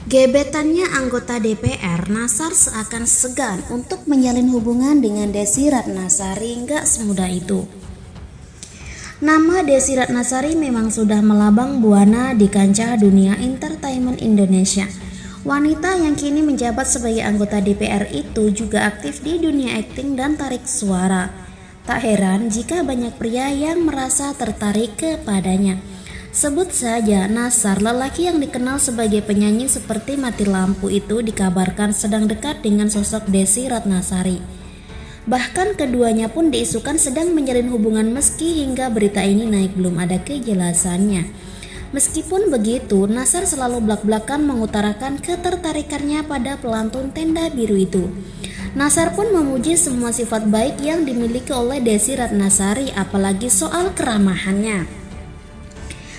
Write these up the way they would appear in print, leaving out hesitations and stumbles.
Gebetannya anggota DPR, Nassar seakan segan untuk menjalin hubungan dengan Desi Ratnasari. Nggak semudah itu. Nama Desi Ratnasari memang sudah melambang buana di kancah dunia entertainment Indonesia. Wanita yang kini menjabat sebagai anggota DPR itu juga aktif di dunia akting dan tarik suara. Tak heran jika banyak pria yang merasa tertarik kepadanya. Sebut saja Nassar, lelaki yang dikenal sebagai penyanyi seperti mati lampu itu dikabarkan sedang dekat dengan sosok Desi Ratnasari. Bahkan keduanya pun diisukan sedang menjalin hubungan meski hingga berita ini naik belum ada kejelasannya. Meskipun begitu, Nassar selalu blak-blakan mengutarakan ketertarikannya pada pelantun tenda biru itu. Nassar pun memuji semua sifat baik yang dimiliki oleh Desi Ratnasari, apalagi soal keramahannya.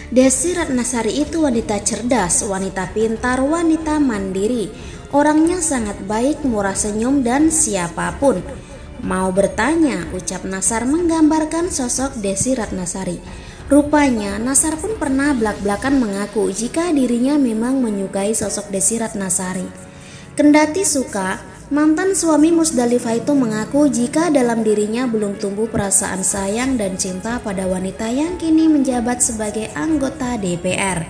Desi Ratnasari itu wanita cerdas, wanita pintar, wanita mandiri. Orangnya sangat baik, murah senyum dan siapapun mau bertanya, ucap Nassar menggambarkan sosok Desi Ratnasari. Rupanya Nassar pun pernah belak-belakan mengaku jika dirinya memang menyukai sosok Desi Ratnasari. Kendati suka, mantan suami Musdalifah itu mengaku jika dalam dirinya belum tumbuh perasaan sayang dan cinta pada wanita yang kini menjabat sebagai anggota DPR.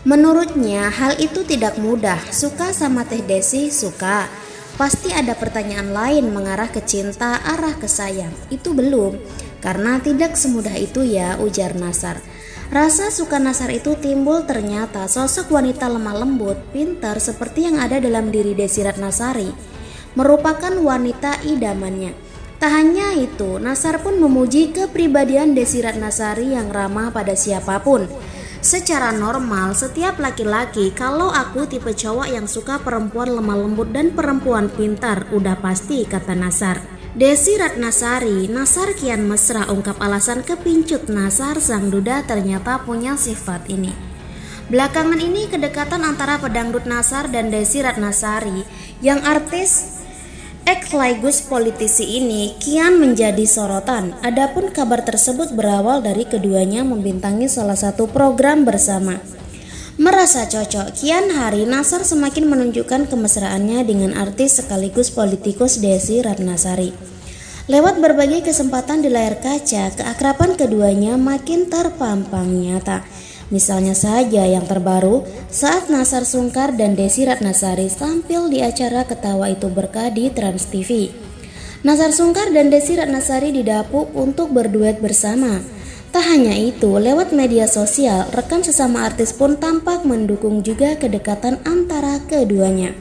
Menurutnya hal itu tidak mudah. Suka sama Teh Desi, suka. Pasti ada pertanyaan lain mengarah ke cinta, arah ke sayang. Itu belum, karena tidak semudah itu ya, ujar Nassar. Rasa suka Nassar itu timbul ternyata sosok wanita lemah lembut, pintar seperti yang ada dalam diri Desi Ratnasari merupakan wanita idamannya. Tak hanya itu, Nassar pun memuji kepribadian Desi Ratnasari yang ramah pada siapapun. Secara normal, setiap laki-laki, kalau aku tipe cowok yang suka perempuan lemah lembut dan perempuan pintar, udah pasti, kata Nassar. Desi Ratnasari, Nassar kian mesra ungkap alasan kepincut Nassar sang duda ternyata punya sifat ini. Belakangan ini kedekatan antara pedangdut Nassar dan Desi Ratnasari yang artis sekaligus politisi ini kian menjadi sorotan. Adapun kabar tersebut berawal dari keduanya membintangi salah satu program bersama. Merasa cocok, kian hari Nassar semakin menunjukkan kemesraannya dengan artis sekaligus politikus Desi Ratnasari. Lewat berbagai kesempatan di layar kaca, keakraban keduanya makin terpampang nyata. Misalnya saja yang terbaru, saat Nassar Sungkar dan Desi Ratnasari tampil di acara Ketawa Itu Berkah di Trans TV. Nassar Sungkar dan Desi Ratnasari didapuk untuk berduet bersama. Tak hanya itu, lewat media sosial, rekan sesama artis pun tampak mendukung juga kedekatan antara keduanya.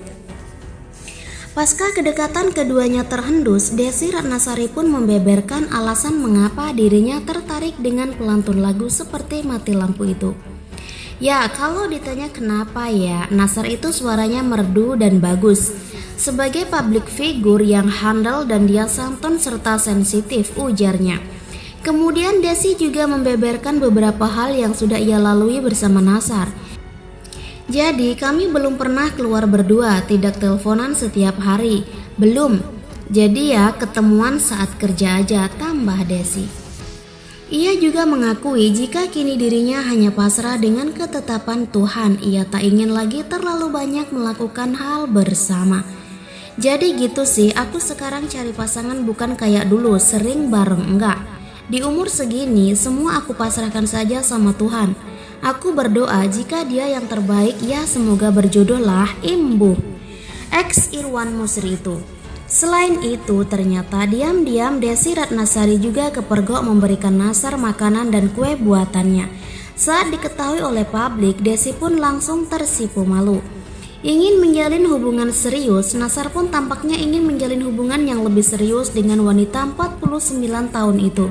Pasca kedekatan keduanya terhendus, Desi Ratnasari pun membeberkan alasan mengapa dirinya tertarik dengan pelantun lagu seperti Mati Lampu itu. Ya, kalau ditanya kenapa ya, Nassar itu suaranya merdu dan bagus. Sebagai public figure yang handal dan dia santun serta sensitif, ujarnya. Kemudian Desi juga membeberkan beberapa hal yang sudah ia lalui bersama Nassar. Jadi kami belum pernah keluar berdua, tidak teleponan setiap hari. Belum. Jadi ya ketemuan saat kerja aja, tambah Desi. Ia juga mengakui jika kini dirinya hanya pasrah dengan ketetapan Tuhan. Ia tak ingin lagi terlalu banyak melakukan hal bersama. Jadi gitu sih, aku sekarang cari pasangan bukan kayak dulu sering bareng, enggak. Di umur segini semua aku pasrahkan saja sama Tuhan. Aku berdoa jika dia yang terbaik, ya semoga berjodoh lah, imbuh. Ex Irwan Musri itu. Selain itu ternyata diam-diam Desi Ratnasari juga kepergok memberikan Nassar makanan dan kue buatannya. Saat diketahui oleh publik, Desi pun langsung tersipu malu. Ingin menjalin hubungan serius, Nassar pun tampaknya ingin menjalin hubungan yang lebih serius dengan wanita 49 tahun itu.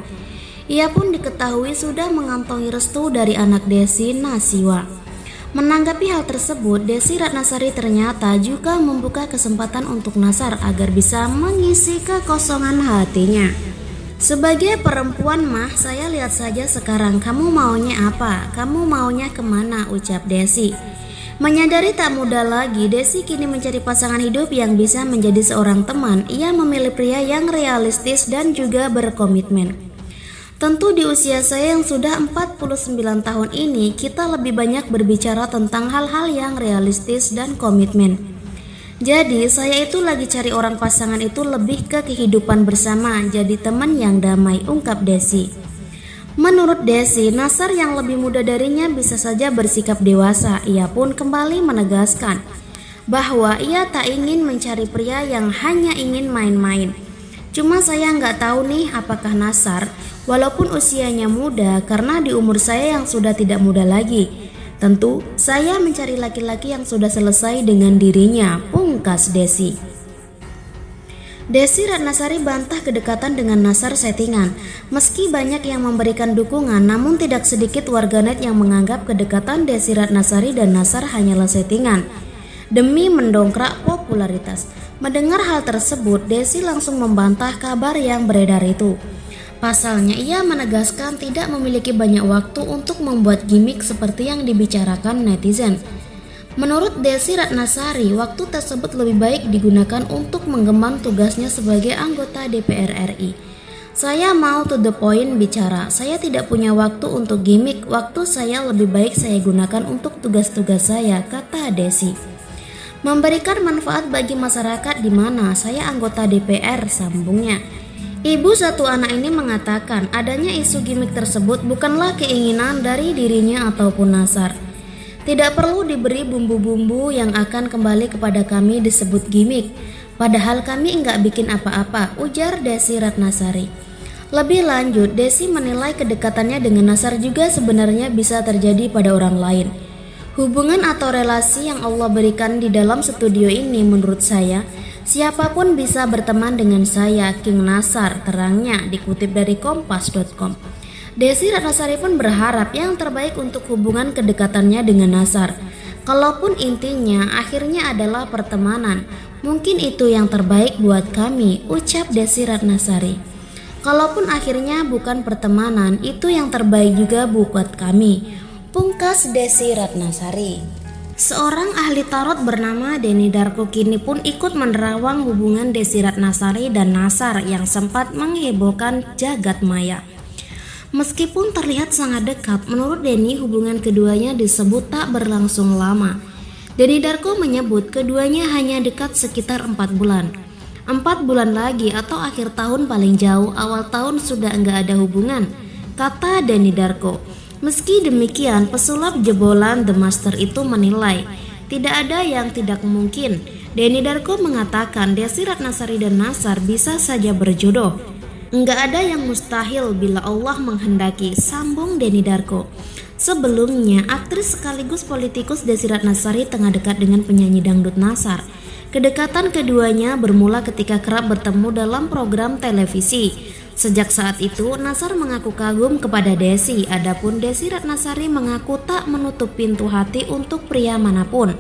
Ia pun diketahui sudah mengantongi restu dari anak Desi, Nasiwa. Menanggapi hal tersebut, Desi Ratnasari ternyata juga membuka kesempatan untuk Nassar agar bisa mengisi kekosongan hatinya. Sebagai perempuan mah, saya lihat saja sekarang kamu maunya apa, kamu maunya kemana, ucap Desi. Menyadari tak mudah lagi, Desi kini mencari pasangan hidup yang bisa menjadi seorang teman. Ia memilih pria yang realistis dan juga berkomitmen. Tentu di usia saya yang sudah 49 tahun ini, kita lebih banyak berbicara tentang hal-hal yang realistis dan komitmen. Jadi saya itu lagi cari orang pasangan itu lebih ke kehidupan bersama, jadi teman yang damai, ungkap Desi. Menurut Desi, Nasar yang lebih muda darinya bisa saja bersikap dewasa. Ia pun kembali menegaskan bahwa ia tak ingin mencari pria yang hanya ingin main-main. Cuma saya nggak tahu nih apakah Nasar, walaupun usianya muda, karena di umur saya yang sudah tidak muda lagi. Tentu saya mencari laki-laki yang sudah selesai dengan dirinya, pungkas Desi. Desi Ratnasari bantah kedekatan dengan Nasar settingan. Meski banyak yang memberikan dukungan, namun tidak sedikit warganet yang menganggap kedekatan Desi Ratnasari dan Nasar hanyalah settingan demi mendongkrak popularitas. Mendengar hal tersebut, Desi langsung membantah kabar yang beredar itu. Pasalnya, ia menegaskan tidak memiliki banyak waktu untuk membuat gimmick seperti yang dibicarakan netizen. Menurut Desi Ratnasari, waktu tersebut lebih baik digunakan untuk menggemban tugasnya sebagai anggota DPR RI. Saya mau to the point bicara, saya tidak punya waktu untuk gimmick, waktu saya lebih baik saya gunakan untuk tugas-tugas saya, kata Desi. Memberikan manfaat bagi masyarakat di mana saya anggota DPR, sambungnya. Ibu satu anak ini mengatakan adanya isu gimmick tersebut bukanlah keinginan dari dirinya ataupun Nasar. Tidak perlu diberi bumbu-bumbu yang akan kembali kepada kami disebut gimmick. Padahal kami enggak bikin apa-apa, ujar Desi Ratnasari. Lebih lanjut, Desi menilai kedekatannya dengan Nasar juga sebenarnya bisa terjadi pada orang lain. Hubungan atau relasi yang Allah berikan di dalam studio ini menurut saya, siapapun bisa berteman dengan saya, King Nasar, terangnya, dikutip dari kompas.com. Desi Ratnasari pun berharap yang terbaik untuk hubungan kedekatannya dengan Nasar. Kalaupun intinya akhirnya adalah pertemanan, mungkin itu yang terbaik buat kami, ucap Desi Ratnasari. Kalaupun akhirnya bukan pertemanan, itu yang terbaik juga buat kami, pungkas Desi Ratnasari. Seorang ahli tarot bernama Denny Darko kini pun ikut menerawang hubungan Desi Ratnasari dan Nasar yang sempat menghebohkan jagat maya. Meskipun terlihat sangat dekat, menurut Denny hubungan keduanya disebut tak berlangsung lama. Denny Darko menyebut keduanya hanya dekat sekitar 4 bulan. 4 bulan lagi atau akhir tahun paling jauh, awal tahun sudah enggak ada hubungan, kata Denny Darko. Meski demikian, pesulap jebolan The Master itu menilai tidak ada yang tidak mungkin. Denny Darko mengatakan Desi Ratnasari dan Nasar bisa saja berjodoh. Enggak ada yang mustahil bila Allah menghendaki, sambung Denny Darko. Sebelumnya, aktris sekaligus politikus Desi Ratnasari tengah dekat dengan penyanyi dangdut Nasar. Kedekatan keduanya bermula ketika kerap bertemu dalam program televisi. Sejak saat itu, Nasar mengaku kagum kepada Desi, adapun Desi Ratnasari mengaku tak menutup pintu hati untuk pria manapun.